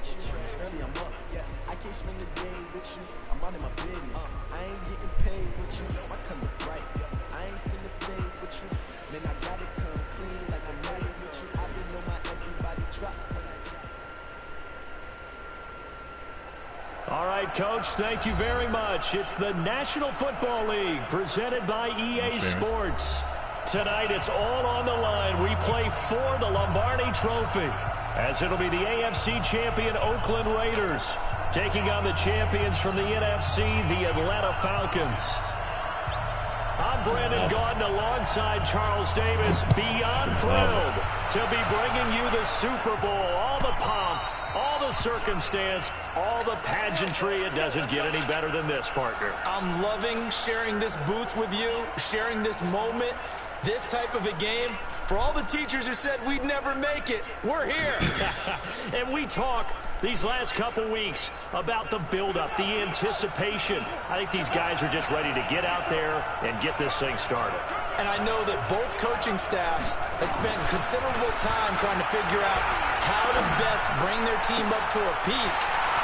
with you. Early I'm up, yeah. I can't spend the day with you. I'm out in my business. I ain't getting paid with you. My color bright. I ain't finna fade with you. Man, I gotta come clean like I'm made with you. I've been on my everybody drop. All right, Coach, thank you very much. It's the National Football League presented by EA Sports. Tonight, it's all on the line. We play for the Lombardi Trophy, as it'll be the AFC champion Oakland Raiders taking on the champions from the NFC, the Atlanta Falcons. I'm Brandon Gaudin alongside Charles Davis, beyond thrilled to be bringing you the Super Bowl. All the pomp, all the circumstance, all the pageantry. It doesn't get any better than this, partner. I'm loving sharing this booth with you, sharing this moment, this type of a game. For all the teachers who said we'd never make it, we're here. And we talk these last couple weeks about the build-up, the anticipation. I think these guys are just ready to get out there and get this thing started. And I know that both coaching staffs have spent considerable time trying to figure out how to best bring their team up to a peak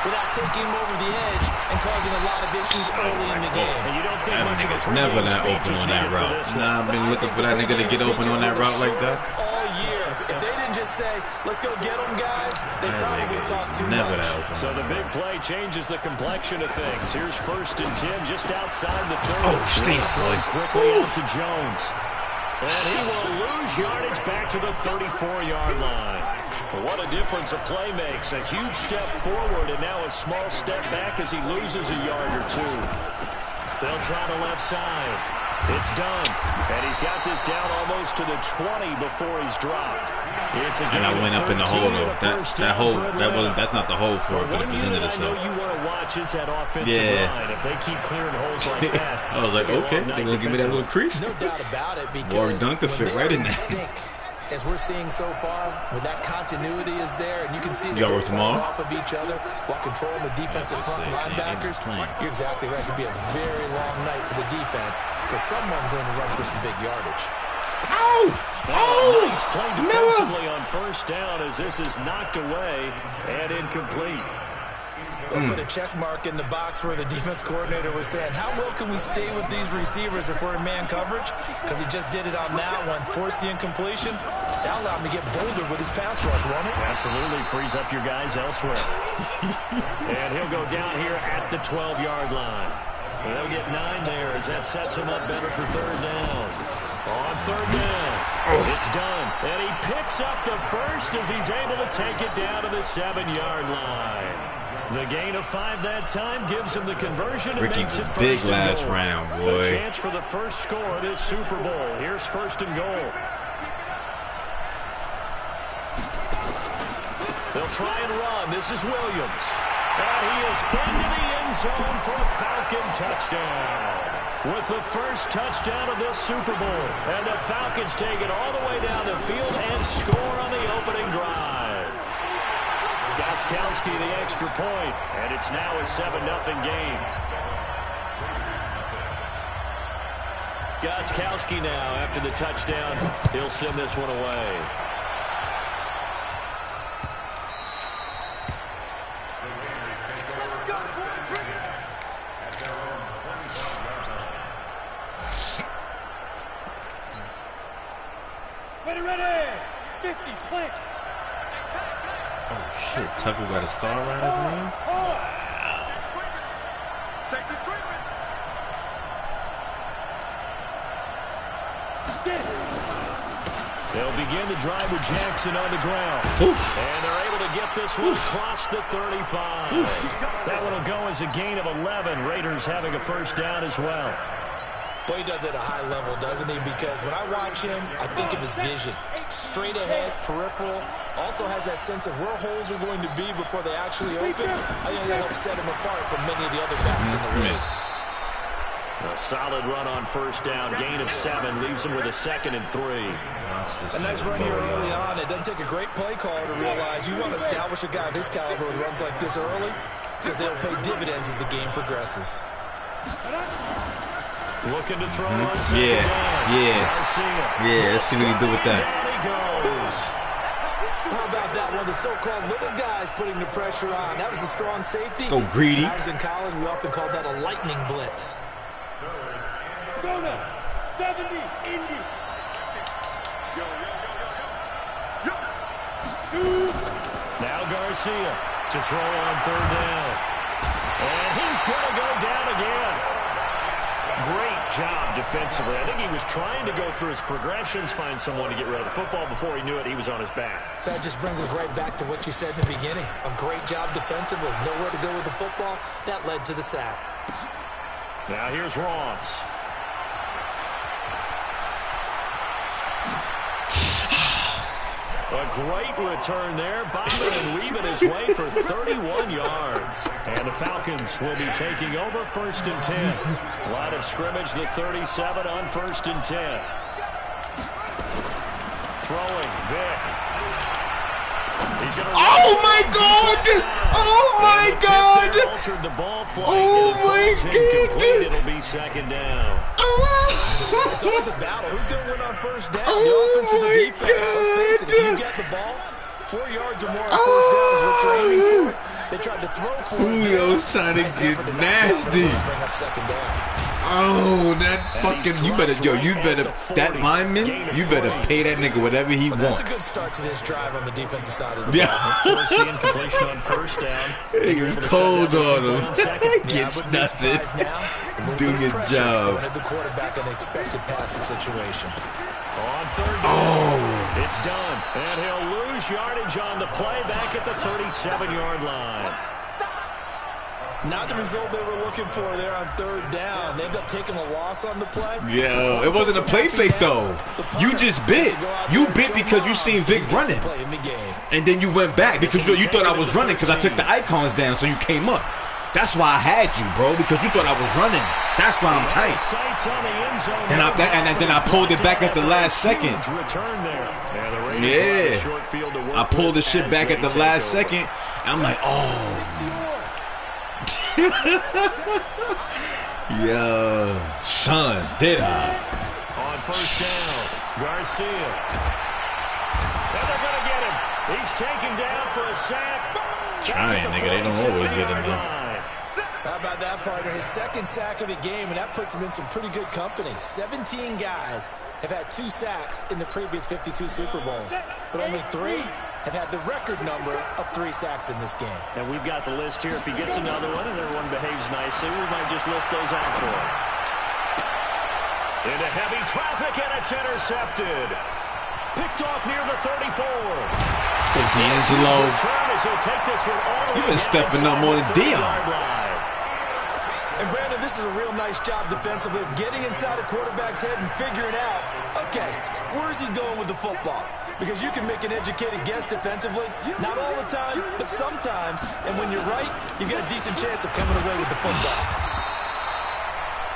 without taking them over the edge and causing a lot of issues early in the game. And you don't think that nigga's never that open on that route. Nah, I've been looking for that nigga to get open on that route like that. All year. If they didn't just say, let's go get them, guys, they probably talk too much. So the big play changes the complexion of things. Here's 1st and 10 just outside the 30. Oh, States boy. Quickly out to Jones. And he will lose yardage back to the 34-yard line. What a difference a play makes. A huge step forward and now a small step back as he loses a yard or two. They'll try the left side. It's done. And he's got this down almost to the 20 before he's dropped. It's a and I went up in the hole though. That's not the hole for it, but it presented itself. You want to watch is that offensive line. If they keep clearing holes like that. I was like, okay, they're gonna give me that little crease. No doubt about it, because Warwick Duncan fit right in there. As we're seeing so far, when that continuity is there, and you can see them tomorrow off of each other while controlling the defensive front linebackers, you're exactly right. It could be a very long night for the defense because someone's going to run for some big yardage. Ow! Oh! Nice play defensively on 1st down as this is knocked away and incomplete. They'll put a check mark in the box where the defense coordinator was saying, how well can we stay with these receivers if we're in man coverage? Because he just did it on that one, forced the incompletion. That allowed him to get bolder with his pass rush, won't it? Absolutely, frees up your guys elsewhere. And he'll go down here at the 12-yard line. And they'll get 9 there as that sets him up better for 3rd down. On 3rd down, it's done. And he picks up the first as he's able to take it down to the 7-yard line. The gain of 5 that time gives him the conversion and makes it big 1st and last goal. round, boy. A chance for the first score of this Super Bowl. Here's 1st and goal. They'll try and run. This is Williams. And he is into the end zone for a Falcon touchdown. With the first touchdown of this Super Bowl. And the Falcons take it all the way down the field and score on the opening drive. Gostkowski the extra point, and it's now a 7-0 game. Gostkowski now, after the touchdown, he'll send this one away. Ready, 50, play. Oh shit, Tucker got a star around his name? Wow. They'll begin the drive with Jackson on the ground. Oof. And they're able to get this one across the 35. Oof. That one will go as a gain of 11. Raiders having a 1st down as well. Boy, he does it at a high level, doesn't he? Because when I watch him, I think of his vision. Straight ahead, peripheral. Also has that sense of where holes are going to be before they actually open. I think that helps set him apart from many of the other backs in the league. A solid run on 1st down. Gain of 7 leaves him with a 2nd and 3. A nice run here early on. It doesn't take a great play caller to realize you want to establish a guy of his caliber who runs like this early because they'll pay dividends as the game progresses. Looking to throw on 2nd down. Yeah, let's see what he do with that. How about that one of the so-called little guys putting the pressure on. That was the strong safety. Let's go greedy. When I was in college, we often called that a lightning blitz. Go now. 70, Indy. Now Garcia to throw on third down. And he's going to go down again. Great job defensively. I think he was trying to go through his progressions, find someone to get rid of the football. Before he knew it, he was on his back. So that just brings us right back to what you said in the beginning. A great job defensively. Nowhere to go with the football. That led to the sack. Now here's Ross. A great return there. Bobbing and weaving his way for 31 yards. And the Falcons will be taking over 1st and 10. Line of scrimmage, the 37 on 1st and 10. Throwing, Vic. Oh, my God! Oh, my God! The ball flight, oh, my God! It'll be 2nd down. It's always a battle. Who's going to win on 1st down? The offense or the defense? Let's face it, if you get the ball, 4 yards or more on 1st down is what you're aiming for. They tried to throw for it. Julio's trying to get nasty. Bring up 2nd down. Oh, that fucking, you better, that lineman, you better pay that nigga whatever he wants. That's a good start to this drive on the defensive side of the ball. Yeah. Forcing completion on 1st down. It's cold on him. Gets nothing. Do your job. The quarterback an expected passing situation. On 3rd down, it's done. And he'll lose yardage on the play back at the 37-yard line. Not the result they were looking for there on 3rd down. They ended up taking a loss on the play. Yeah, it wasn't a play fake, though. You just bit. You bit because you seen Vic running. And then you went back because you thought I was running because I took the icons down, so you came up. That's why I had you, bro, because you thought I was running. That's why I'm tight. And then I pulled it back at the last second. Yeah. I pulled the shit back at the last second. I'm like, oh. Yo, son, did I? On 1st down, Garcia. And they're going to get him. He's taken down for a sack. Trying, nigga. They don't always get him there. How about that, partner? His 2nd sack of the game, and that puts him in some pretty good company. 17 guys have had 2 sacks in the previous 52 Super Bowls, but only 3 have had the record number of 3 sacks in this game. And we've got the list here. If he gets another one and everyone behaves nicely, we might just list those out for him. Into heavy traffic, and it's intercepted. Picked off near the 34. Let's go, D'Angelo. You've been stepping up more than Dion. And Brandon, this is a real nice job defensively of getting inside a quarterback's head and figuring out, okay, where's he going with the football? Because you can make an educated guess defensively, not all the time, but sometimes. And when you're right, you've got a decent chance of coming away with the football.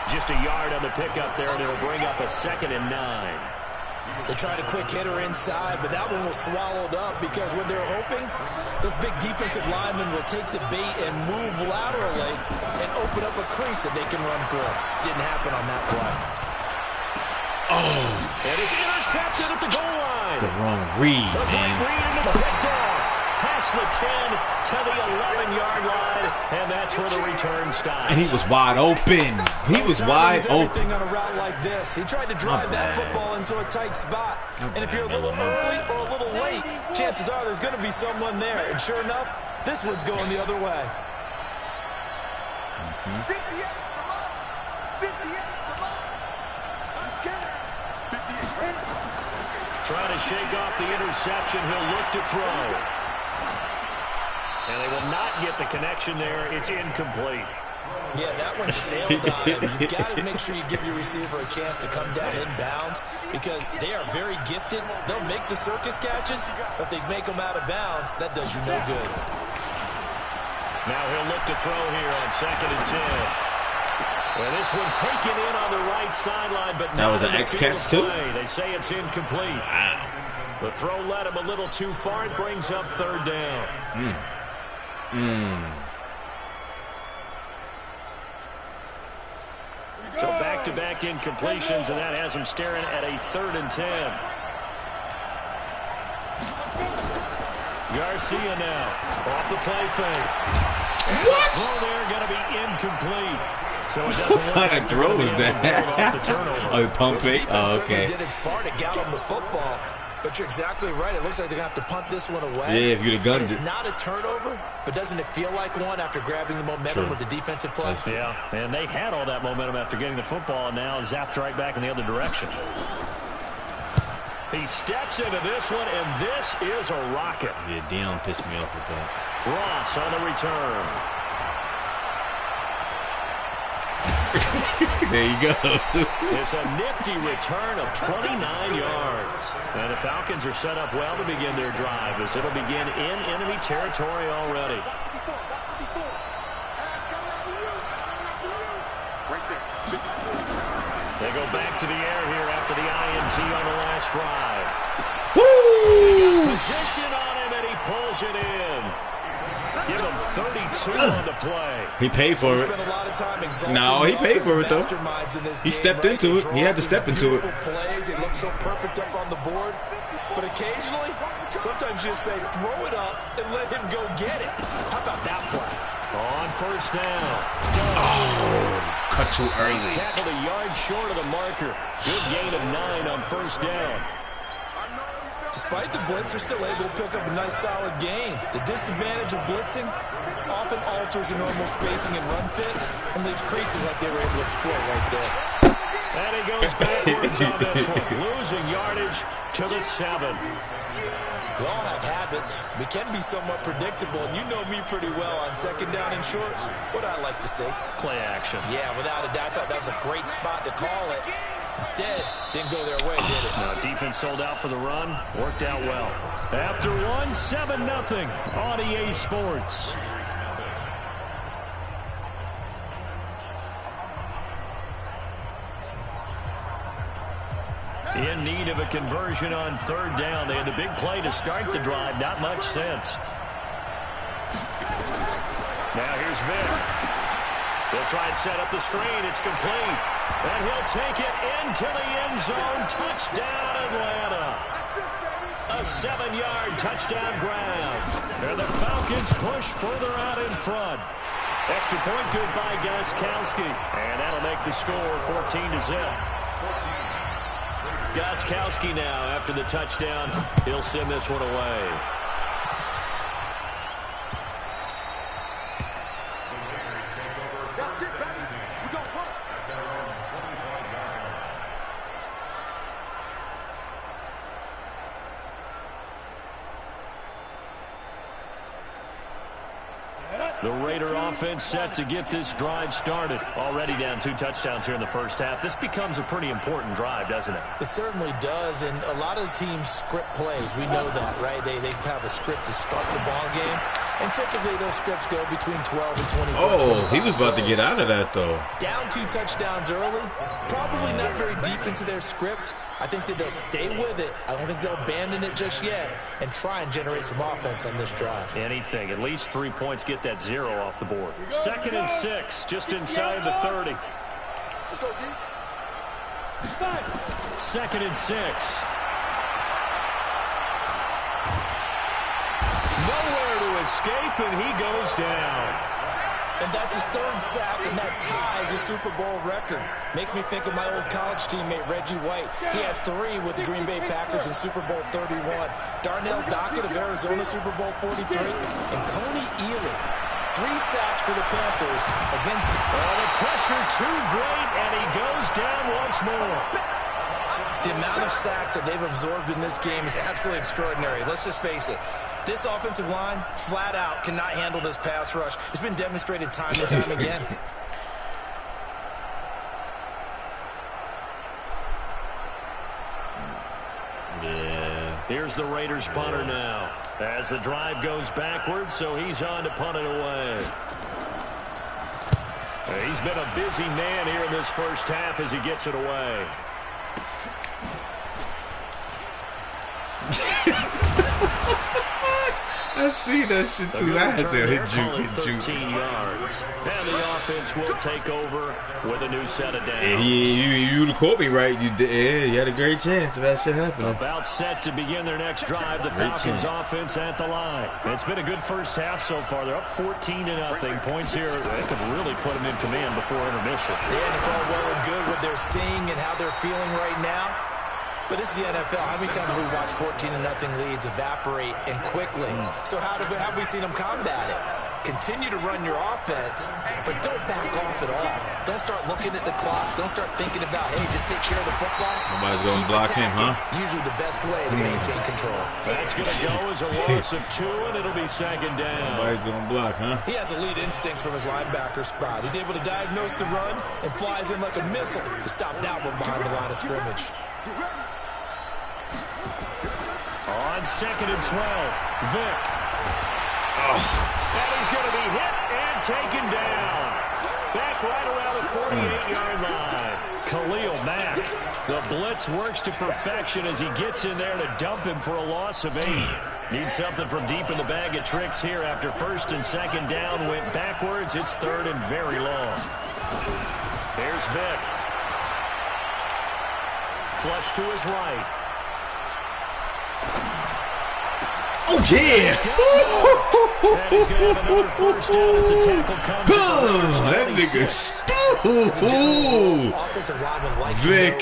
Just a yard on the pickup there, and it'll bring up a 2nd and 9. They tried a quick hitter inside, but that one was swallowed up because what they're hoping, those big defensive linemen will take the bait and move laterally and open up a crease that they can run through. Didn't happen on that play. Oh. And it's intercepted at the goal line. The wrong read, man. And it's picked off. Past the 10 to the 11-yard line, and that's where the return stops. And he was wide open. He was wide open. On a route like this, he tried to drive that football into a tight spot. And if you're a little early or a little late, chances are there's going to be someone there. And sure enough, this one's going the other way. Trying to shake off the interception. He'll look to throw. And they will not get the connection there. It's incomplete. Yeah, that one sailed on him. You've got to make sure you give your receiver a chance to come down inbounds because they are very gifted. They'll make the circus catches, but if they make them out of bounds, that does you no good. Now he'll look to throw here on 2nd and 10. Well, this one taken in on the right sideline, but that was an X-Catch too? They say it's incomplete. Wow. The throw led him a little too far. It brings up 3rd down. So back-to-back incompletions, and that has him staring at a 3rd and 10. Garcia now off the play fake. And What? the throw there going to be incomplete. So it doesn't look What like kind of throw is that? Oh, pump fake? Oh, okay. Did its part to get on the football. But you're exactly right. It looks like they're going to have to punt this one away. Yeah, if you'd have gunned it. It's not a turnover, but doesn't it feel like one after grabbing the momentum with the defensive play? Yeah, and they had all that momentum after getting the football, and now zapped right back in the other direction. He steps into this one, and this is a rocket. Yeah, Dion pissed me off with that. Ross on the return. There you go. It's a nifty return of 29 yards. And the Falcons are set up well to begin their drive as it'll begin in enemy territory already. They go back to the air here after the INT on the last drive. Woo! Position on him, and he pulls it in. Give him 32 on the play. He paid for it. No, he paid for it, though. He stepped into it. He had to step into it. Plays. It looks so perfect up on the board. But occasionally, sometimes you just say, throw it up and let him go get it. How about that play? On first down. Oh, cut too early. He's tackled a yard short of the marker. Good gain of 9 on first down. Despite the blitz, they're still able to pick up a nice solid gain. The disadvantage of blitzing often alters the normal spacing and run fits and leaves creases like they were able to exploit right there. And he goes backwards on this one, losing yardage to the 7. We all have habits. We can be somewhat predictable, and you know me pretty well on second down and short. What I like to say? Play action. Yeah, without a doubt. I thought that was a great spot to call it. Instead, didn't go their way, did it? Now, defense sold out for the run. Worked out well. After one, 7-0 on EA Sports. In need of a conversion on third down. They had the big play to start the drive. Not much sense. Now here's Vic. They'll try and set up the screen. It's complete. And he'll take it into the end zone. Touchdown, Atlanta. A 7-yard touchdown grab. And the Falcons push further out in front. Extra point good by Gostkowski. And that'll make the score 14-0. Gostkowski now, after the touchdown, he'll send this one away. The Raider offense set to get this drive started. Already down 2 touchdowns here in the first half. This becomes a pretty important drive, doesn't it? It certainly does, and a lot of the teams script plays. We know that, right? They have a script to start the ball game, and typically those scripts go between 12 and 24. Oh, he was about to get out of that, though. Down 2 touchdowns early, probably not very deep into their script. I think that they'll stay with it. I don't think they'll abandon it just yet and try and generate some offense on this drive. Anything. At least 3 points get that 0 off the board. 2nd and 6, just inside the 30. Let's go, D. 2nd and 6. Nowhere to escape, and he goes down. And that's his 3rd sack, and that ties a Super Bowl record. Makes me think of my old college teammate, Reggie White. He had 3 with the Green Bay Packers in Super Bowl 31. Darnell Dockett of Arizona, Super Bowl 43. And Coney Ealy, 3 sacks for the Panthers against... Oh, the pressure too great, and he goes down once more. The amount of sacks that they've absorbed in this game is absolutely extraordinary. Let's just face it. This offensive line, flat out, cannot handle this pass rush. It's been demonstrated time and time again. Yeah. Here's the Raiders punter now. As the drive goes backwards, so he's on to punt it away. He's been a busy man here in this first half as he gets it away. I see that shit too. I had to hit juke, hit 13 yards. And the offense will take over with a new set of downs. Yeah, you caught me right. You did. Yeah, you had a great chance of that shit happening. About set to begin their next drive. The Falcons offense at the line. It's been a good first half so far. They're up 14-0. Points here. They could really put them in command before intermission. Yeah, and it's all well and good what they're seeing and how they're feeling right now. But this is the NFL. How many times have we watched 14-0 leads evaporate and quickly? So how have we seen them combat it? Continue to run your offense, but don't back off at all. Don't start looking at the clock. Don't start thinking about, hey, just take care of the football. Nobody's going to block him, huh? Usually the best way to maintain control. That's going to go as a loss of 2, and it'll be second down. Nobody's going to block, huh? He has elite instincts from his linebacker spot. He's able to diagnose the run and flies in like a missile to stop that one behind the line of scrimmage. On 2nd and 12, Vic. And he's going to be hit and taken down. Back right around the 48-yard line. Khalil Mack. The blitz works to perfection as he gets in there to dump him for a loss of 8. Needs something from deep in the bag of tricks here after 1st and 2nd down. Went backwards. It's 3rd and very long. Here's Vic. Flush to his right. Oh, yeah. And he's going to have another first down as the tackle comes. That nigga Vic,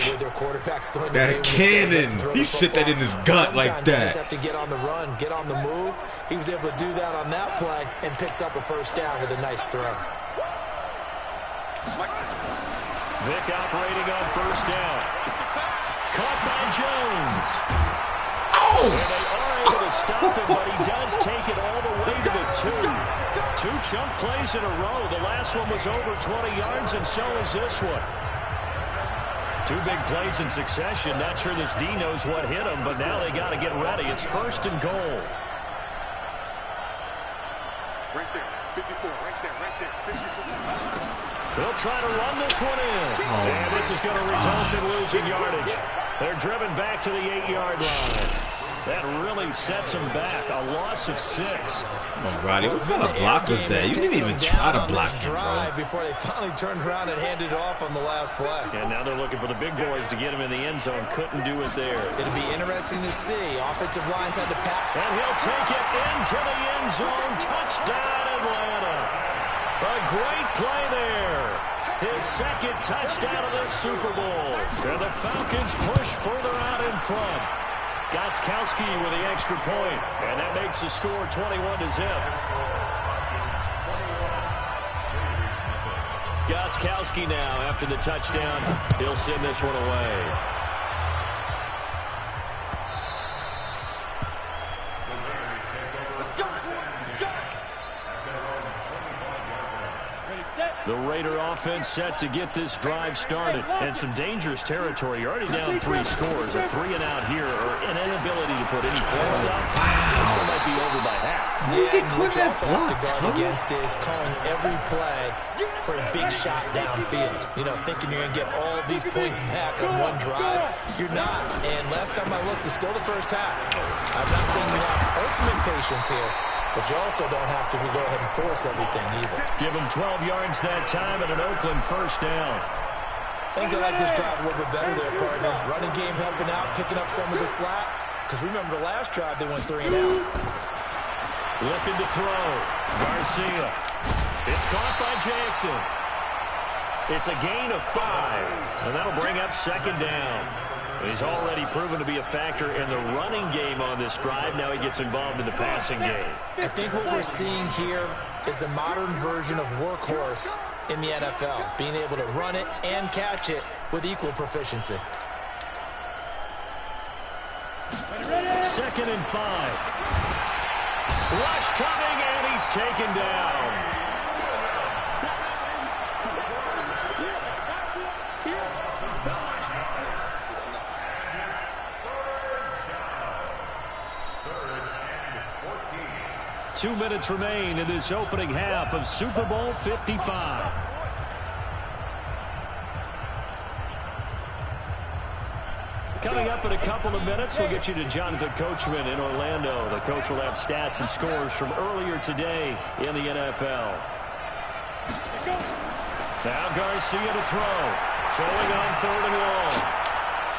that cannon. He set that in his gut like that. Just have to get on the run, get on the move. He was able to do that on that play and picks up a first down with a nice throw. Vic operating on first down. Caught by Jones. Oh! And they are able to stop him, but he does take it all the way to the 2. 2 chunk plays in a row. The last one was over 20 yards, and so is this one. 2 big plays in succession. Not sure this D knows what hit him, but now they got to get ready. It's 1st and goal. Right there, 54, right there, 54. They'll try to run this one in. And this is going to result in losing yardage. They're driven back to the 8-yard line. That really sets them back. A loss of 6. Oh, Roddy, what kind of block was that? You didn't even try to block him, bro. Before they finally turned around and handed it off on the last play. And now they're looking for the big boys to get him in the end zone. Couldn't do it there. It'll be interesting to see. Offensive lines had to pack. And he'll take it into the end zone. Touchdown, Atlanta. A great play there. His 2nd touchdown of this Super Bowl. And the Falcons push further out in front. Gostkowski with the extra point. And that makes the score 21-0. Gostkowski now, after the touchdown, he'll send this one away. The Raider offense set to get this drive started. And some dangerous territory. You're already down 3 scores. A 3-and-out here, or an inability to put any points up. This one might be over by half. Yeah, and what you also have to guard against is calling every play for a big shot downfield. You know, thinking you're going to get all these points back on one drive. You're not. And last time I looked, it's still the first half. I'm not saying you have ultimate patience here, but you also don't have to go ahead and force everything either. Give them 12 yards that time and an Oakland first down. I think they like this drive a little bit better there, partner. Running game helping out, picking up some of the slack. Because remember the last drive, they went 3-and-out. Looking to throw. Garcia. It's caught by Jackson. It's a gain of 5. And that'll bring up 2nd down. He's already proven to be a factor in the running game on this drive. Now he gets involved in the passing game. I think what we're seeing here is the modern version of workhorse in the NFL, being able to run it and catch it with equal proficiency. 2nd and 5. Rush coming, and he's taken down. Two minutes remain in this opening half of Super Bowl 55. Coming up in a couple of minutes, we'll get you to Jonathan Coachman in Orlando. The coach will have stats and scores from earlier today in the NFL. Now Garcia to throw. Throwing on 3rd and long.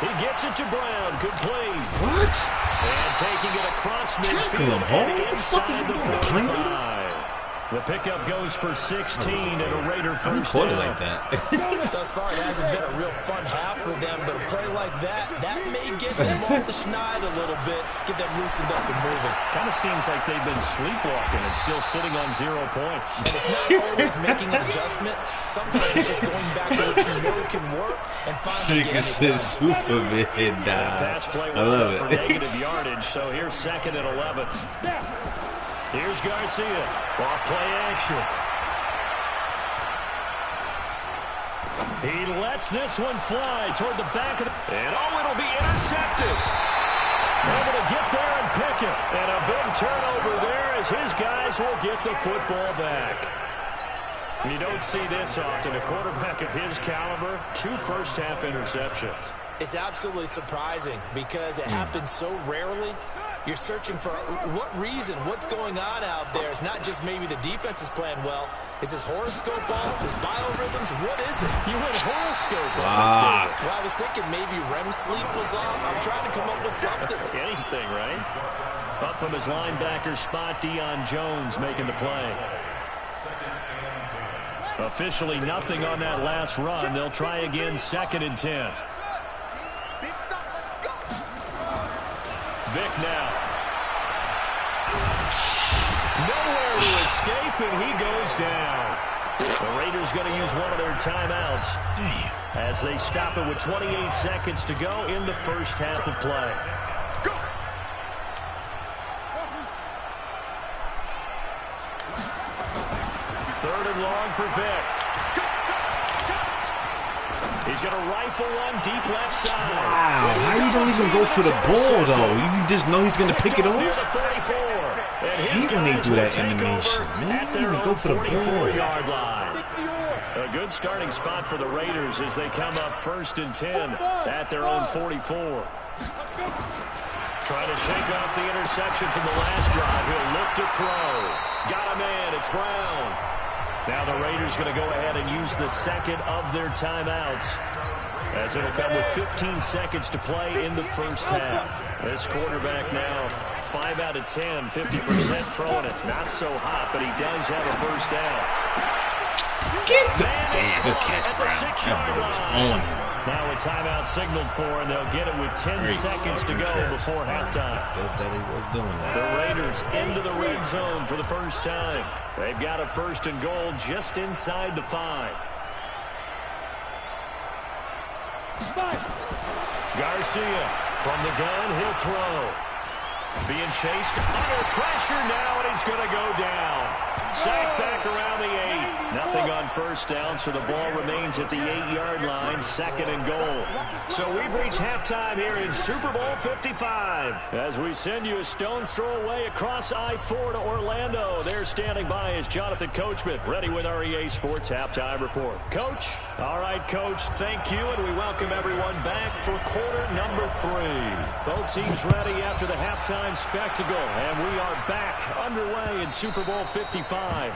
He gets it to Brown. Good play. What? And taking it across Tackle midfield him, Hall. and What the fuck is inside he the doing? 45. The pickup goes for 16 and a Raider first Caught it down. like that. Thus far, it hasn't been a real fun half for them, but a play like that may get them off the schneid a little bit, get them loosened up and moving. Kind of seems like they've been sleepwalking and still sitting on 0 points. And it's not always making an adjustment. Sometimes it's just going back to what you know can work and finally getting it done. Superman, Pass play I love for it. negative yardage, so here's 2nd and 11. Here's Garcia. Off play action. He lets this one fly toward the back of the... And it'll be intercepted. Able to get there and pick it. And a big turnover there as his guys will get the football back. You don't see this often. A quarterback of his caliber, 2 first-half interceptions. It's absolutely surprising because it happens so rarely. You're searching for what reason, what's going on out there. It's not just maybe the defense is playing well. Is his horoscope off? His biorhythms? What is it? You went horoscope on this day. Well, I was thinking maybe REM sleep was off. I'm trying to come up with something. Anything, right? Up from his linebacker spot, Deion Jones making the play. Officially nothing on that last run. They'll try again, 2nd and 10. Vic now. Nowhere to escape, and he goes down. The Raiders going to use one of their timeouts as they stop it with 28 seconds to go in the first half of play. 3rd and long for Vic. He's going to rifle one deep left side. Wow, how you don't even go for the ball, though? You just know he's going to pick it off? I hate when they do that animation, man. At their Go own for the ball. 44-yard line. A good starting spot for the Raiders as they come up 1st and 10 at their own 44. Trying to shake off the interception from the last drive. He'll look to throw. Got a man. It's Brown. Now the Raiders going to go ahead and use the 2nd of their timeouts as it'll come with 15 seconds to play in the first half. This quarterback now 5 out of 10, 50% throwing it. Not so hot, but he does have a first down. Get the damn good catch, Brown. 6-yard line. On him. Now a timeout signaled for, and they'll get it with 10 seconds to go before halftime. That he was doing that. The Raiders into the red zone for the first time. They've got a 1st and goal just inside the 5. Garcia from the gun, he'll throw. Being chased under pressure now, and he's going to go down. Sacked back around the 8. Nothing on first down, so the ball remains at the 8-yard line, 2nd and goal. So we've reached halftime here in Super Bowl 55. As we send you a stone's throw away across I-4 to Orlando. There standing by is Jonathan Coachman, ready with our EA Sports Halftime Report. Coach? All right, Coach, thank you, and we welcome everyone back for quarter number 3. Both teams ready after the halftime spectacle, and we are back underway in Super Bowl 55.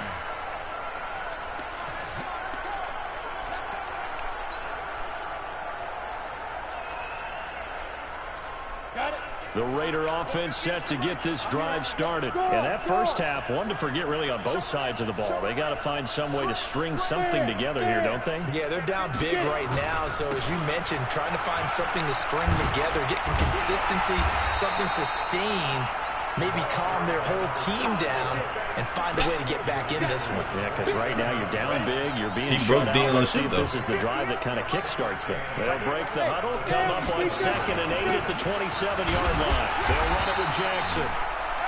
The Raider offense set to get this drive started. And that first half, one to forget really on both sides of the ball. They got to find some way to string something together here, don't they? Yeah, they're down big right now. So as you mentioned, trying to find something to string together, get some consistency, something sustained, maybe calm their whole team down and find a way to get back in this one. Yeah, because right now you're down big, you're being broke shut out. Deion Let's see if though. this is the drive that kind of kickstarts them. They'll break the huddle, come up on 2nd and 8 at the 27-yard line. They'll run it with Jackson.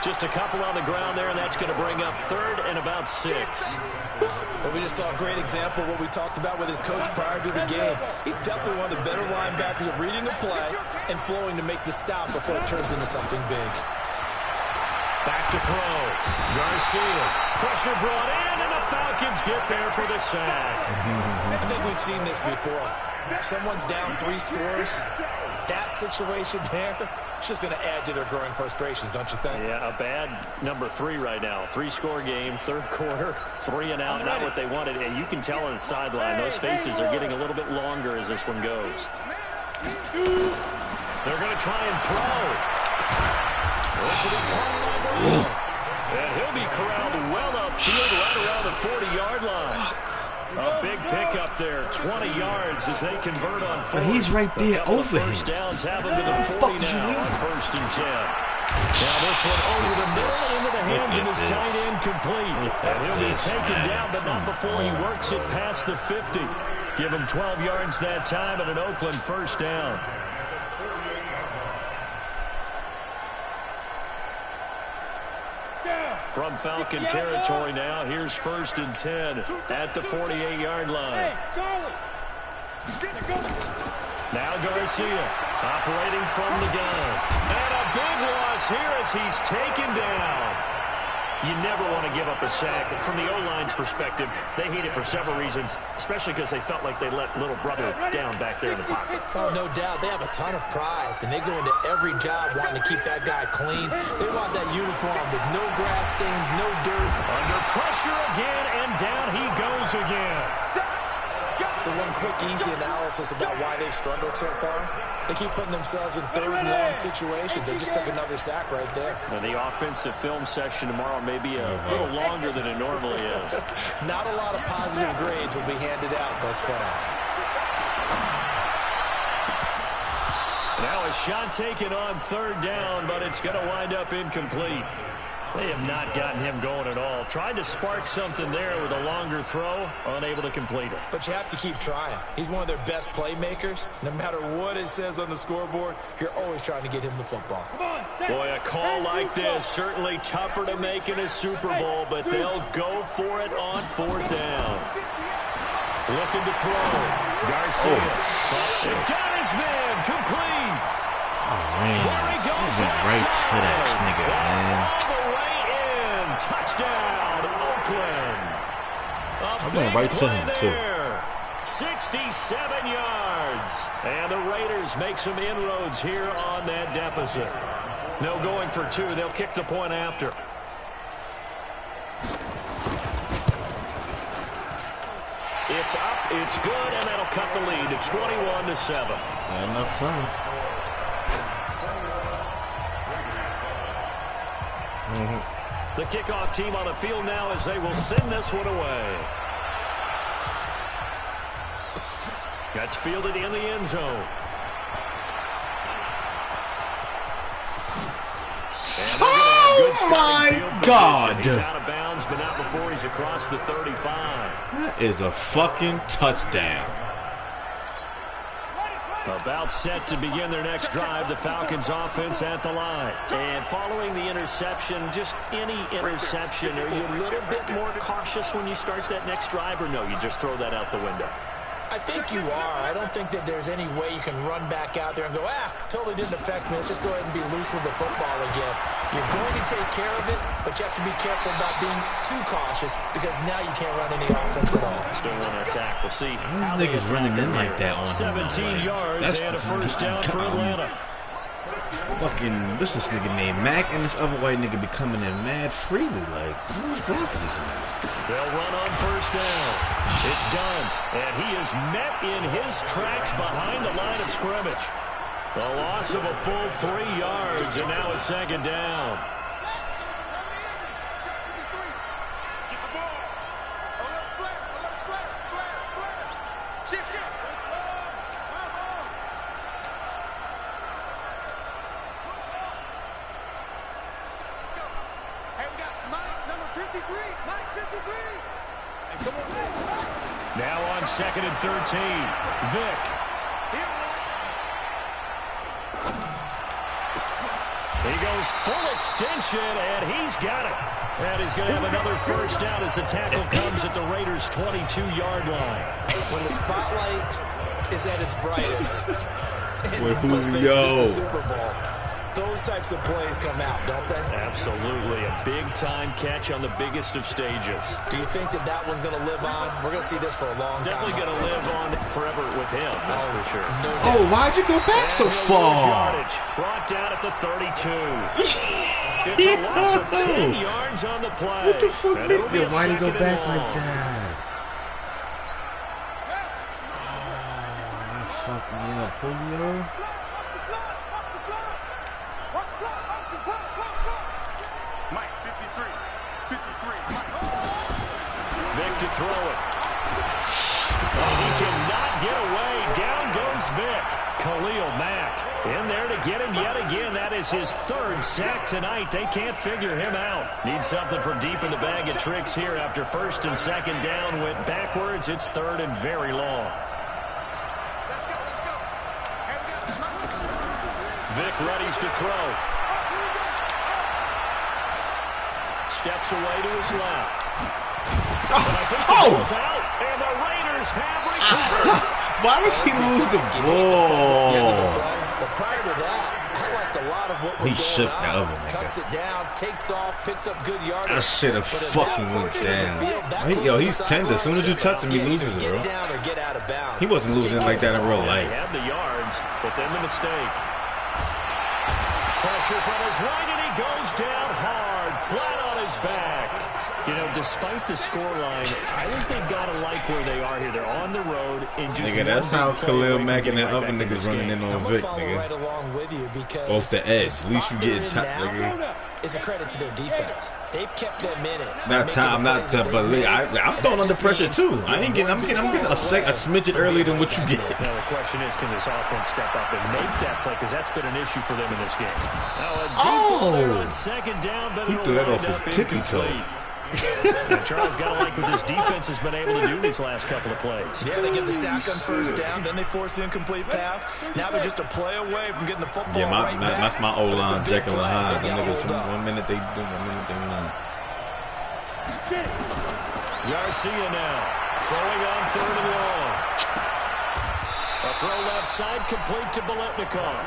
Just a couple on the ground there, and that's going to bring up 3rd and about 6. Well, we just saw a great example of what we talked about with his coach prior to the game. He's definitely one of the better linebackers at reading a play and flowing to make the stop before it turns into something big. Back to throw. Garcia. Pressure brought in, and the Falcons get there for the sack. I think we've seen this before. Someone's down 3 scores. That situation there, it's just going to add to their growing frustrations, don't you think? Yeah, a bad number 3 right now. 3-score game, third quarter, 3 and out, not what they wanted. And you can tell on the sideline, those faces are getting a little bit longer as this one goes. They're going to try and throw. This will be caught by and he'll be corralled well upfield right around the 40-yard line. A big pickup there, 20 yards as they convert on 4. He's right there over him. First downs have him to the 40 now on 1st and 10. Now this one over the middle and into the hands of his tight end complete. And he'll be taken down, but not before he works it past the 50. Give him 12 yards that time and an Oakland first down. From Falcon territory now, here's 1st and 10 at the 48-yard line. Now Garcia operating from the gun. And a big loss here as he's taken down. You never want to give up a sack. From the O-line's perspective, they hate it for several reasons, especially because they felt like they let little brother down back there in the pocket. Oh, no doubt. They have a ton of pride, and they go into every job wanting to keep that guy clean. They want that uniform with no grass stains, no dirt. Under pressure again, and down he goes again. So one quick, easy analysis about why they've struggled so far. They keep putting themselves in 3rd and long situations. They just took another sack right there. And the offensive film session tomorrow may be a little longer than it normally is. Not a lot of positive grades will be handed out thus far. Now a shot taken on 3rd down, but it's going to wind up incomplete. They have not gotten him going at all. Tried to spark something there with a longer throw, unable to complete it. But you have to keep trying. He's one of their best playmakers. No matter what it says on the scoreboard, you're always trying to get him the football. Boy, a call like this, certainly tougher to make in a Super Bowl, but they'll go for it on 4th down. Looking to throw. Garcia. Got his man, complete. Oh, man. He went right to that nigga, man. Touchdown, Oakland. I went right to him, too. 67 yards. And the Raiders make some inroads here on that deficit. No going for 2. They'll kick the point after. It's up, it's good, and that'll cut the lead to 21-7. Not enough time. The kickoff team on the field now as they will send this one away. That's fielded in the end zone. Oh, my God. He's out of bounds, but not before he's across the 35. That is a fucking touchdown. About set to begin their next drive, the Falcons offense at the line. And following the interception, just any interception, are you a little bit more cautious when you start that next drive, or no, you just throw that out the window? I think you are. I don't think that there's any way you can run back out there and go, totally didn't affect me. Let's just go ahead and be loose with the football again. You're going to take care of it, but you have to be careful about being too cautious because now you can't run any offense at all. Still want to attack. We'll see. These niggas running in like that on 17 yards and a first down for Atlanta. Fucking, this nigga named Mac, and this other white nigga be coming in mad freely. Like, who's blocking these niggas? They'll run on first down. It's done, and he is met in his tracks behind the line of scrimmage. A loss of a full 3 yards, and now it's 2nd down. Now on 2nd and 13, Vick. He goes full extension, and he's got it. And he's going to have another first down as the tackle comes at the Raiders' 22-yard line. When the spotlight is at its brightest, Julio. Super Bowl. those types of plays come out, don't they? Absolutely. A big-time catch on the biggest of stages. Do you think that one's going to live on? We're going to see this for a long time. Definitely going to live on forever with him, that's for sure. No Oh, why'd you go back so far? Yardage. Brought down at the 32. It's a loss of 10 yards on the play. What the fuck? Why'd he go back like that? Oh, fuck me up, Julio. Mike, 53. 53. Mike. Vic to throw it. Oh, he cannot get away. Down goes Vic. Khalil Mack in there to get him yet again. That is his third sack tonight. They can't figure him out. Need something from deep in the bag of tricks here after first and second down went backwards. It's third and very long. Let's go, let's go. Vic readies to throw. Steps away to his left. And I think the ball's out, and the Raiders have recovered. Why does he lose the ball? But prior to that, I liked a lot of what was He going shook the on. other nigga. Tucks it down, takes off, picks up good yardage. That shit have But at fucking that went portion of the down. field, that Yo, close to he's the tender. As soon as you touch him, he sideline, loses it, get bro. down or get out of bounds. He wasn't losing like that in real life. They have the yards, but then the mistake. Pressure from his right, and he goes down hard, flat on his back. You know, despite the scoreline, I think they've got to like where they are here. They're on the road in just Nigga, that's how Khalil Mack and that other niggas running in on Vic, Right nigga. along with you because Off the edge. At least you spot getting they're top, in nigga. now is a credit to their defense. They've kept them in it. Not time, not to believe. I'm throwing under pressure too. I'm getting a smidget earlier than what you get. Now the question is, can this offense step up and make that play? Because that's been an issue for them in this game. Now a deep ball there on second down, but He it'll threw that wind off his up tippy toe. incomplete. Charles got to like what this defense has been able to do these last couple of plays. Yeah, they get the sack on first down, then they force the incomplete pass. Now they're just a play away from getting the football right back. That's my O-line, But it's a big Jekyll and play. Hyde. They Them gotta niggas, hold up. 1 minute they do, 1 minute they run. Garcia now throwing on third and long. A throw left side complete to Biletnikoff.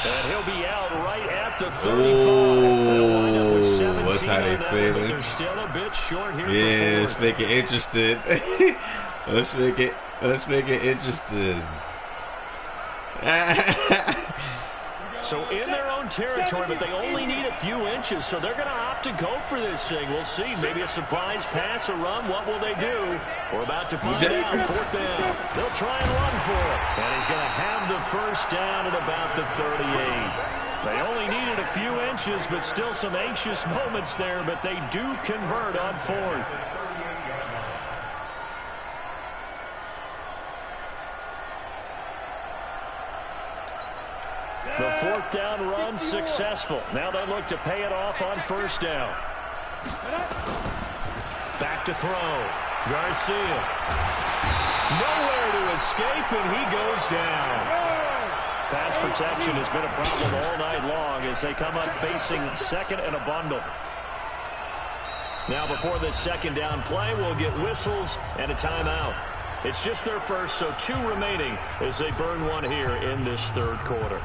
And he'll be out right at the 35. They'll wind up with 17 what's how they on that, feeling? but they're still a bit short here Yeah, for let's fourth. make it interesting. let's make it interesting. So in their own territory, but they only need a few inches, so they're going to opt to go for this thing. We'll see. Maybe a surprise pass, a run. What will they do? We're about to find out. Fourth down. They'll try and run for it. And he's going to have the first down at about the 38. They only needed a few inches, but still some anxious moments there, but they do convert on fourth. The fourth down run successful. Now they look to pay it off on first down. Back to throw. Garcia. Nowhere to escape, and he goes down. Pass protection has been a problem all night long as they come up facing second and a bundle. Now before this second down play, we'll get whistles and a timeout. It's just their first, so 2 remaining as they burn one here in this third quarter.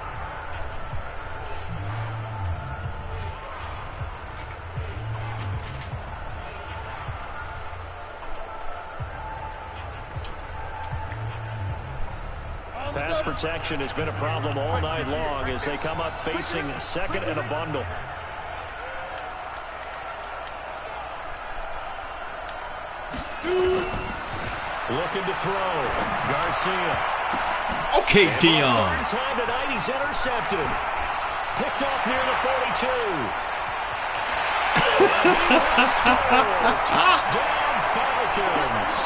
Pass protection has been a problem all night long as they come up facing second and a bundle. Looking to throw. Garcia. Okay, Dion. Third time tonight, he's intercepted. Picked off near the 42. Touchdown Falcons.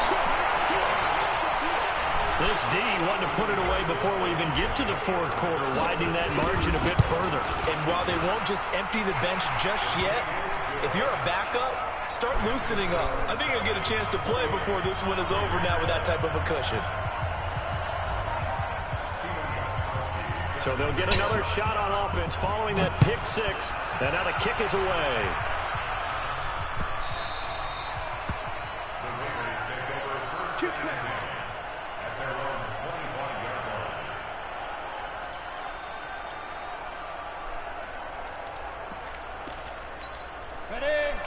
This D wanted to put it away before we even get to the fourth quarter, widening that margin a bit further. And while they won't just empty the bench just yet, if you're a backup, start loosening up. I think you'll get a chance to play before this one is over now with that type of a cushion. So they'll get another shot on offense following that pick six. And now the kick is away.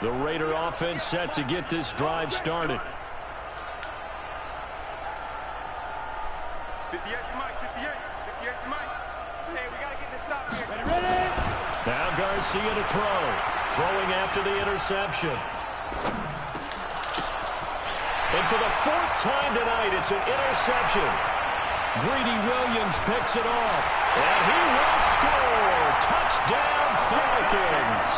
The Raider offense set to get this drive started. 58 to Mike, 58 to Mike. Hey, we got to get this stop here. Ready? Now Garcia to throw. Throwing after the interception. And for the 4th time tonight, it's an interception. Greedy Williams picks it off. And he will score. Touchdown Falcons.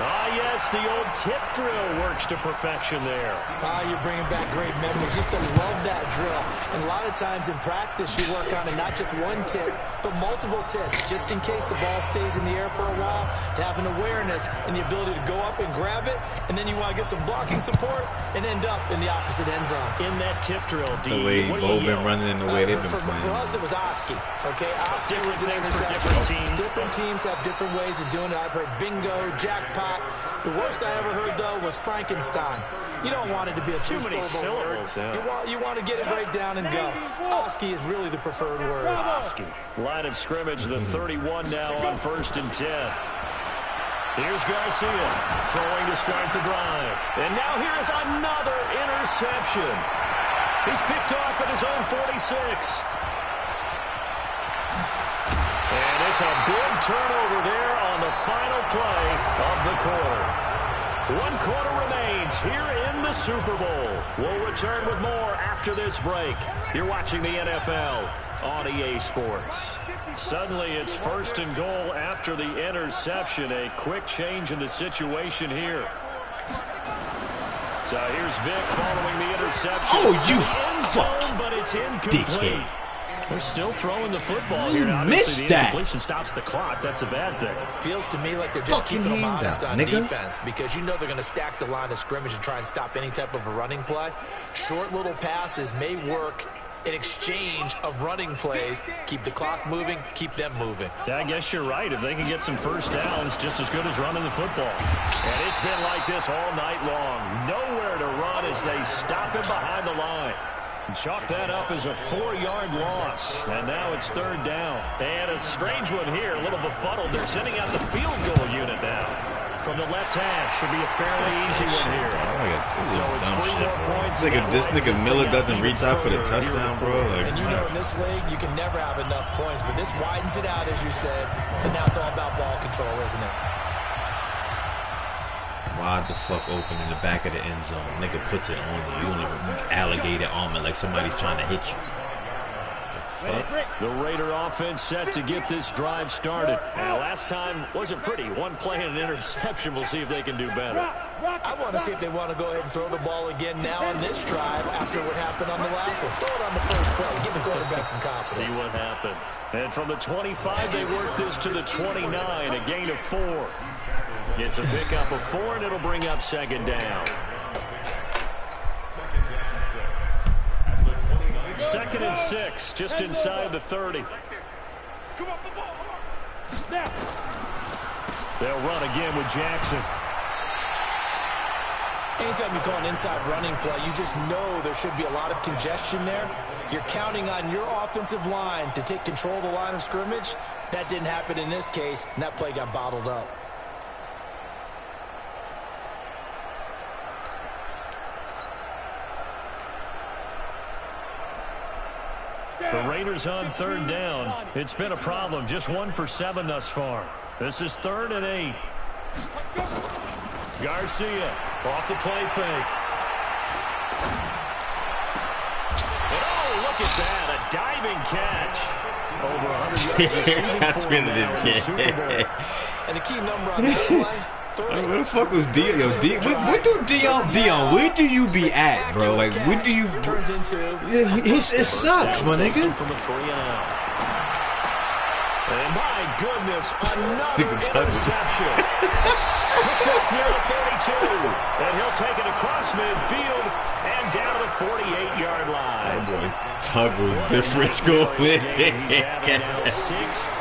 Ah, yes, the old tip drill works to perfection there. You're bringing back great memories. Used to love that drill. And a lot of times in practice, you work on it, not just one tip, but multiple tips, just in case the ball stays in the air for a while, to have an awareness and the ability to go up and grab it, and then you want to get some blocking support and end up in the opposite end zone. In that tip drill, D, the way Bo been running and the way they've been playing. For us, it was Oski. Okay, Oski was an interception. Different teams. Different teams have different ways of doing it. I've heard bingo, jackpot. The worst I ever heard, though, was Frankenstein. You don't want it to be a too many syllables. You want to get it right down and go. Oski is really the preferred word. Oski. Line of scrimmage, the 31 now on 1st and 10. Here's Garcia throwing to start the drive. And now here is another interception. He's picked off at his own 46. And it's a big turnover there on the final play of the quarter. 1 quarter remains here in the Super Bowl. We'll return with more after this break. You're watching the NFL on EA Sports. Suddenly it's 1st and goal after the interception. A quick change in the situation here. So here's Vic following the interception. Oh, you end zone, but it's incomplete. Dickhead. They're still throwing the football here. You Obviously, missed the that. incompletion stops the clock. That's a bad thing. Feels to me like they're just Fucking keeping them hand honest down, on nigga. defense, because you know they're going to stack the line of scrimmage and try and stop any type of a running play. Short little passes may work in exchange of running plays. Keep the clock moving, keep them moving. Yeah, I guess you're right. If they can get some first downs, just as good as running the football. And it's been like this all night long. Nowhere to run as they stop him behind the line. Chalk that up as a 4-yard loss. And now it's 3rd down. And a strange one here, a little befuddled. They're sending out the field goal unit now. From the left hash, should be a fairly easy one here. So it's 3 more points. If this nigga Miller doesn't reach out for the touchdown, bro. Like, And you know in this league, you can never have enough points, but this widens it out, as you said. And now it's all about ball control, isn't it? wide the fuck open in the back of the end zone. Nigga puts it on you. You don't even alligator arm it like somebody's trying to hit you. The Raider offense set to get this drive started. And last time wasn't pretty. One play and an interception. We'll see if they can do better. I want to see if they want to go ahead and throw the ball again now on this drive after what happened on the last one. Throw it on the first play. Give the quarterback some confidence. See what happens. And from the 25, they work this to the 29, a gain of 4. It's a pickup of 4, and it'll bring up second down. Second and 6, just inside the 30. They'll run again with Jackson. Anytime you call an inside running play, you just know there should be a lot of congestion there. You're counting on your offensive line to take control of the line of scrimmage. That didn't happen in this case, and that play got bottled up. The Raiders on third down. It's been a problem. Just 1 for 7 thus far. This is 3rd and 8. Garcia off the play fake. And oh, look at that. A diving catch. Over 100 yards receiving for him now in the Super Bowl. And the key number on that play, 30. Where the fuck was Dion? Yo, what do Dion? Where do you be at, bro? Like, where do you? Turns into. It sucks, my nigga. From a 3 and out. And my goodness, another interception. Picked up near the 42. And he'll take it across midfield and down to the 48-yard line. Oh boy, Tug was different going. He's having now 6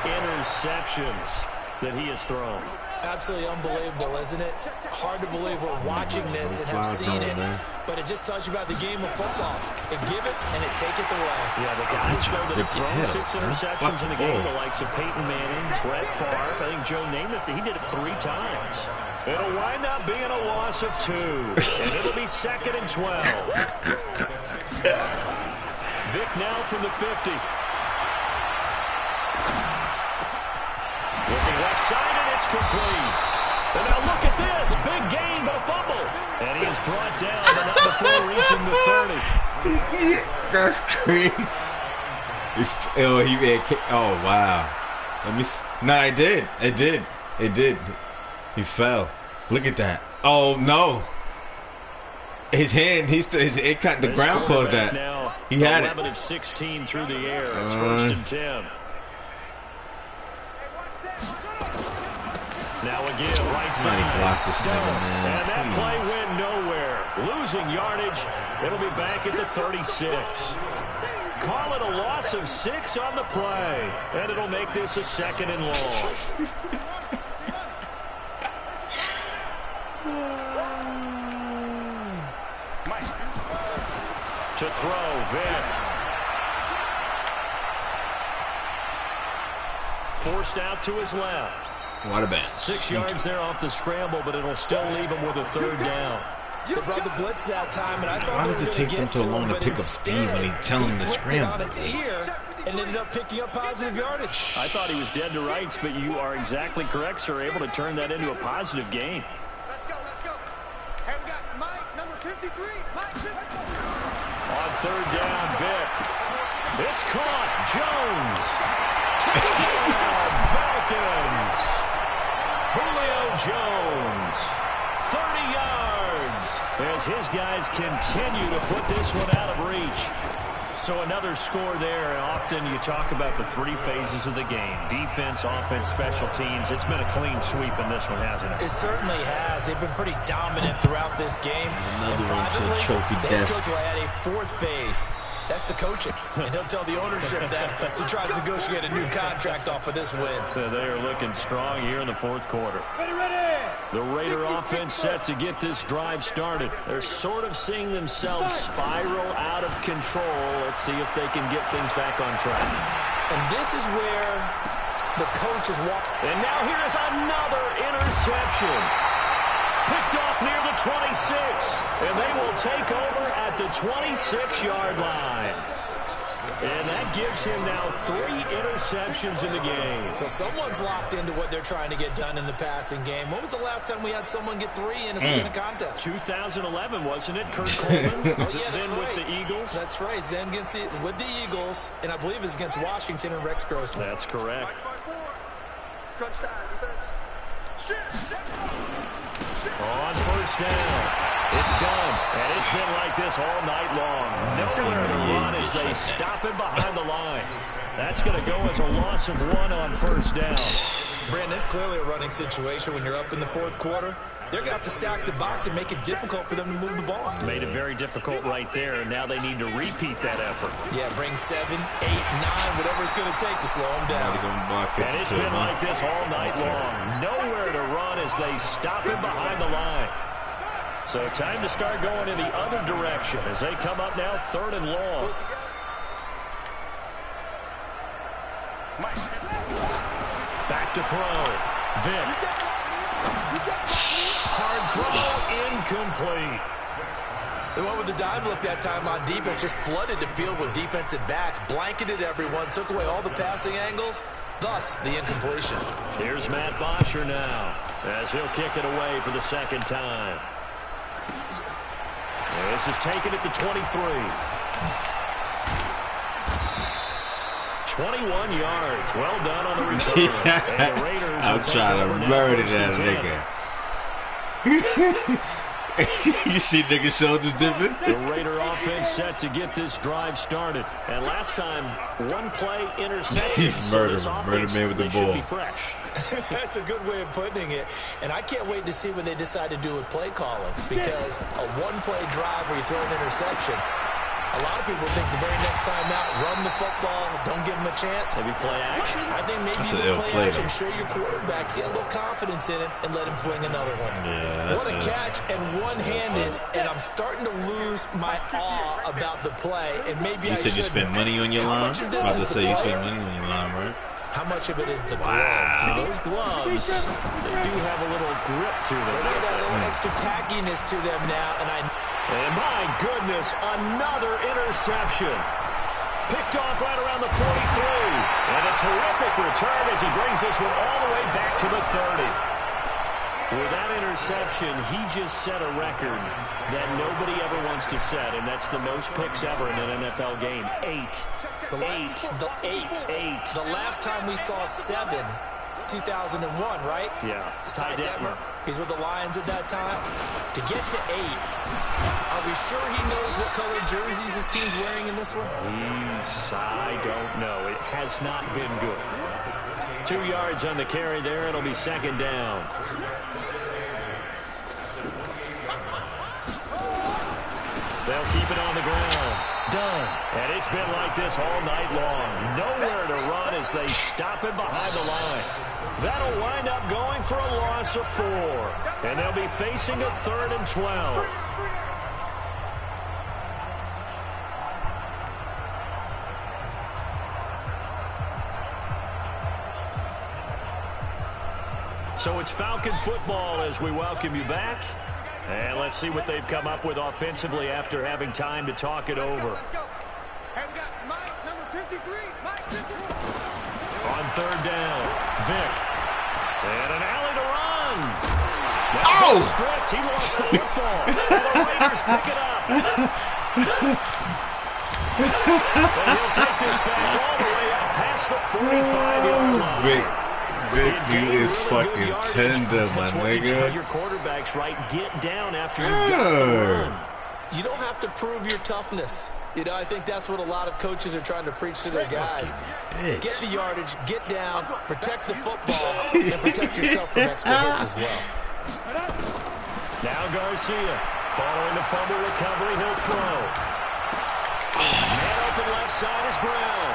interceptions. that he has thrown. Absolutely unbelievable, isn't it? Hard to believe we're watching this and have seen it, but it just tells you about the game of football. It give it and it take it away. Yeah, the guys though that have thrown 6 interceptions in the game, the likes of Peyton Manning, Brett Favre, I think Joe Namath, he did it 3 times. It'll wind up being a loss of 2, and it'll be 2nd and 12. Vic now from the 50. Looking left side, and it's complete. And now look at this. Big gain, but a fumble. And he is brought down, but not before reaching the 30. That's crazy. Oh, wow. Let me see. No, it did. It did. It did. He fell. Look at that. Oh, no. His hand, it cut the ground caused that. Now, he had 11 of 16 through the air. It's 1st and 10. Now again, right side. Blocked this nigga, man. And that play went nowhere. Losing yardage. It'll be back at the 36. Call it a loss of 6 on the play. And it'll make this a 2nd and long. To throw, Vic. Forced out to his left. What a band. 6 yards there off the scramble, but it'll still leave him with a 3rd down. They brought the blitz that time, and I thought why did it take them so long to pick up speed when he telling him to scramble? On its ear and ended up picking up positive yardage. I thought he was dead to rights, but you are exactly correct, sir. Able to turn that into a positive gain. Let's go, let's go. Hey, we got Mike, number 53. Mike, 53. On 3rd down, Vic. It's caught. Jones. Touchdown, Falcons. Julio Jones. 30 yards as his guys continue to put this one out of reach. So another score there, and often you talk about the 3 phases of the game. Defense, offense, special teams. It's been a clean sweep in this one, hasn't it? It certainly has. They've been pretty dominant throughout this game. Another and one to the trophy desk. Coach will add a 4th phase. That's the coaching. And he'll tell the ownership that as he tries to negotiate a new contract off of this win. They are looking strong here in the 4th quarter. The Raider offense set to get this drive started. They're sort of seeing themselves spiral out of control. Let's see if they can get things back on track. And this is where the coach is walking. And now here is another interception. Picked off near the 26. And they will take over at the 26-yard line. And that gives him now 3 interceptions in the game. Well, someone's locked into what they're trying to get done in the passing game. When was the last time we had someone get 3 in a contest? 2011, wasn't it? Kurt Coleman. Oh, yeah, that's then right. with the Eagles. That's right. Then with the Eagles, and I believe it's against Washington and Rex Grossman. That's correct. Crunch time, defense. On 1st down. It's done, and it's been like this all night long. Nowhere to run as they stop him behind the line. That's going to go as a loss of 1 on 1st down. Brandon, it's clearly a running situation when you're up in the 4th quarter. They're going to have to stack the box and make it difficult for them to move the ball. Made it very difficult right there, and now they need to repeat that effort. Yeah, bring 7, 8, 9, whatever it's going to take to slow them down. And it's been like this all night long. Nowhere to run as they stop him behind the line. So time to start going in the other direction as they come up now 3rd and long. Back to throw. Vic. Hard throw, incomplete. They went with the dime look that time on defense, just flooded the field with defensive backs, blanketed everyone, took away all the passing angles, thus the incompletion. Here's Matt Bosher now as he'll kick it away for the 2nd time. This is taken at the 23. 21 yards. Well done on the return. And the Raiders I'm trying to murder that nigga. You see niggas' shoulders dipping? The Raider offense set to get this drive started. And last time, 1-play interception. He's murdered man with the ball. Should be fresh. That's a good way of putting it. And I can't wait to see what they decide to do with play calling. Because a 1-play drive where you throw an interception, A lot of people think the very next time out, run the football, don't give him a chance. Maybe play action? I think maybe you play action, show your quarterback, get a little confidence in him, and let him fling another one. Yeah, what a catch and one-handed, and I'm starting to lose my awe about the play, and maybe you said you spend money on your line? I was about to say you spend money on your line, right? How much of it is the wow. glove? Those gloves, they do have a little grip to them. They got a little extra tackiness to them now, and my goodness, another interception. Picked off right around the 43. And a terrific return as he brings this one all the way back to the 30. With that interception, he just set a record that nobody ever wants to set, and that's the most picks ever in an NFL game. 8. The last time we saw 7, 2001, right? Yeah. It's Ty Detmer. He's with the Lions at that time. To get to 8, are we sure he knows what color jerseys his team's wearing in this one? I don't know. It has not been good. 2 yards on the carry there. It'll be second down. They'll keep it on the ground. Done. And it's been like this all night long. Nowhere to run as they stop him behind the line. That'll wind up going for a loss of 4. And they'll be facing a 3rd and 12. So it's Falcon football as we welcome you back. And let's see what they've come up with offensively after having time to talk it over. Let's go. And we got Mike, number 53. Mike, 53. On 3rd down, Vic. And an alley to run. Oh! Stripped. He lost the football. And the Raiders pick it up. And he'll take this back all the way up past the 45-yard line. Vic, he is fucking tender, my nigga. Your quarterback's right. Get down after you got the run. You don't have to prove your toughness. You know, I think that's what a lot of coaches are trying to preach to their guys. Get the yardage, get down, protect the football, and protect yourself from extra hits as well. Now Garcia, following the fumble recovery, he'll throw. Man open left side is Brown.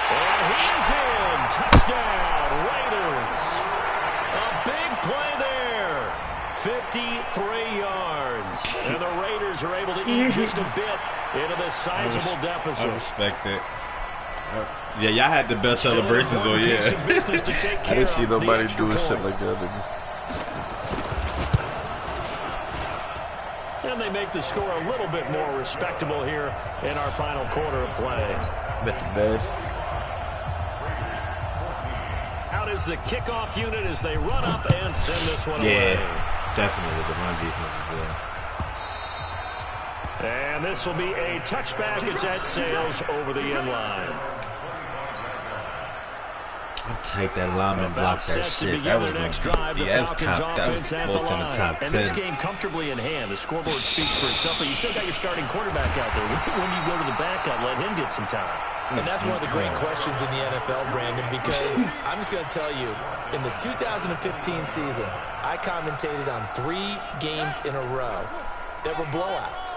And he's in. Touchdown, Raiders. A big play there. 53 yards. And the Raiders are able to eat just a bit into this sizable deficit. I respect it. Yeah, y'all had the best celebrations all year. I didn't see nobody doing shit like that, nigga. And they make the score a little bit more respectable here in our final quarter of play. Bet the bed. Out is the kickoff unit as they run up and send this one away. Yeah, definitely the run defense as well. And this will be a touchback as that sails over the end line. I'll take that lineman block that shit. That was next drive. Yeah, that was close in the top 10. And this game comfortably in hand. The scoreboard speaks for itself, but you still got your starting quarterback out there. When you go to the backup, let him get some time. And that's one of the great questions in the NFL, Brandon, because I'm just going to tell you, in the 2015 season, I commentated on 3 games in a row that were blowouts.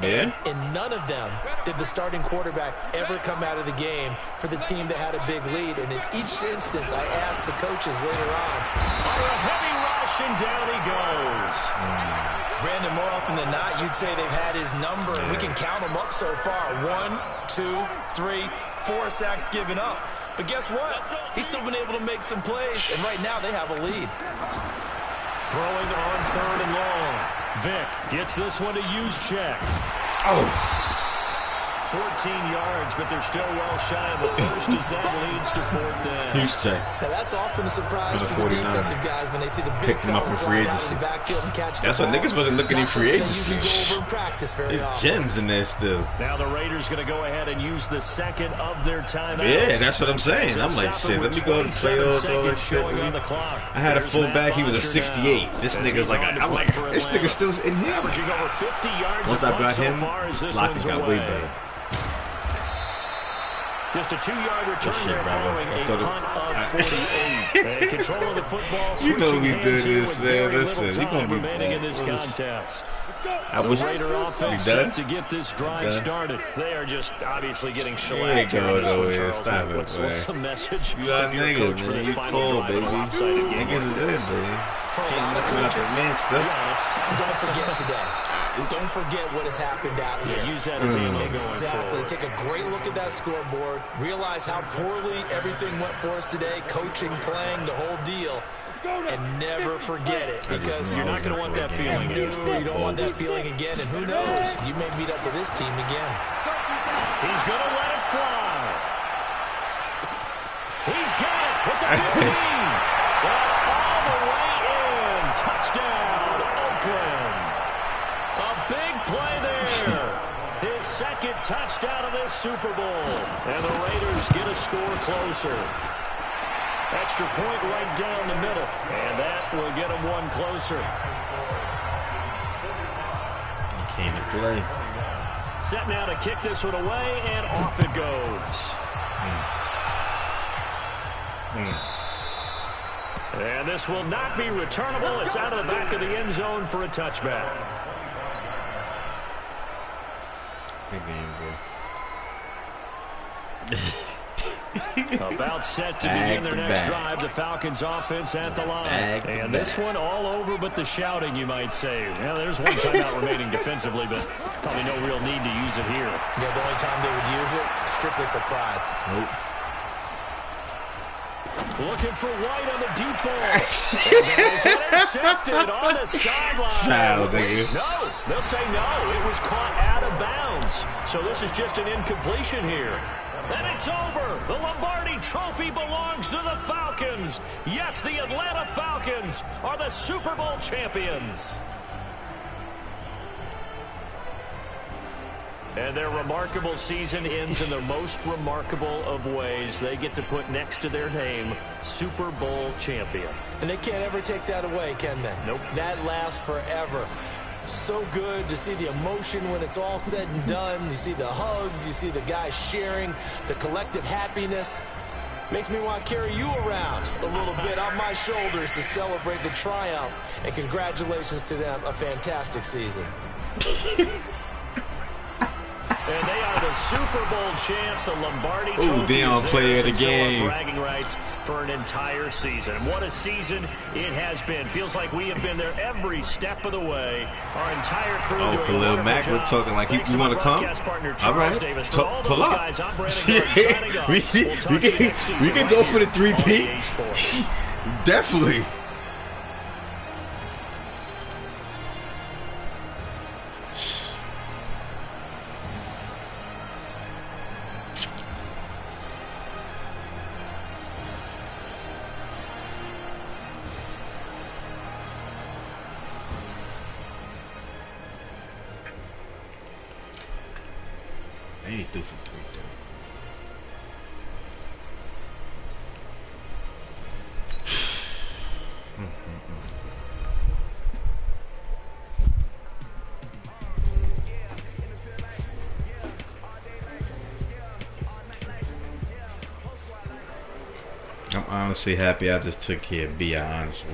Yeah. And in none of them did the starting quarterback ever come out of the game for the team that had a big lead. And in each instance, I asked the coaches later on, under a heavy rush, and down he goes. Brandon, more often than not, you'd say they've had his number, and we can count them up so far. 1, 2, 3, 4 sacks given up. But guess what? He's still been able to make some plays, and right now they have a lead. Throwing on 3rd and long. Vic gets this one to Juszczyk. Oh. 14 yards, but they're still well shy of the first as that leads to 4th down. Juszczyk. Now that's often a surprise to the defensive guys when they see the big him up in free agency. That's what niggas wasn't looking in free agency. There's gems in there still. Now the Raiders going to go ahead and use the second of their timeouts. Yeah, that's what I'm saying. I'm like, shit, let me go to the playoffs, all that shit. I had a fullback, he was a 68. This nigga's like, I'm like, this nigga's still in here. Averaging over 50 yards. Once I got him, Lockett got way better. Just a 2-yard return there following a punt of 48. Control of the football. You know we do this, man. Listen, remaining in this contest. I wish Raider offense set to get this drive started. They are just obviously getting shellacked. There you go, though. Stop it, what's the message? You got niggas, man. You cold, baby. Niggas is in, baby. Can't look out the man stuff. Don't forget today. Don't forget what has happened out here. Yeah, use that as ammo going Exactly. forward. Take a great look at that scoreboard. Realize how poorly everything went for us today. Coaching, playing, the whole deal. And never forget it, because you're not going to want that feeling. You don't want that feeling again, and who knows? You may meet up with this team again. He's going to let it fly. He's got it with the 15. All the way in. Touchdown, Oakland. A big play there. His second touchdown of this Super Bowl. And the Raiders get a score closer. Extra point right down the middle. And that will get them one closer. He came to play. Set now to kick this one away, and off it goes. And this will not be returnable. It's out of the back of the end zone for a touchback. Good game, bro. About set to begin their next drive. The Falcons offense at the line. And this one all over but the shouting, you might say. Well, there's one timeout remaining defensively, but probably no real need to use it here. Yeah, the only time they would use it, strictly for pride. Nope. Looking for White on the deep ball. And that is intercepted on the sideline. No, they'll say no. It was caught out of bounds. So this is just an incompletion here. And it's over. The Lombardi Trophy belongs to the Falcons. Yes, the Atlanta Falcons are the Super Bowl champions. And their remarkable season ends in the most remarkable of ways. They get to put next to their name, Super Bowl champion. And they can't ever take that away, can they? Nope. That lasts forever. So good to see the emotion when it's all said and done. You see the hugs, you see the guys sharing, the collective happiness. Makes me want to carry you around a little bit on my shoulders to celebrate the triumph. And congratulations to them, a fantastic season. And they are the Super Bowl champs, the Lombardi Trophy. Damn, player of the game. Bragging rights for an entire season. And what a season it has been. Feels like we have been there every step of the way. Our entire crew doing a Khalil wonderful Mack, job. we're talking like Thanks you to want to my come? broadcast partner, All right, Davis. For all pull those up. guys, I'm Brandon Garrett, signing off. We'll talk to you next season We can right go for the here on 3-peat. EA Sports. Definitely. He threw for 3. I'm honestly happy I just took care of B.I. honestly.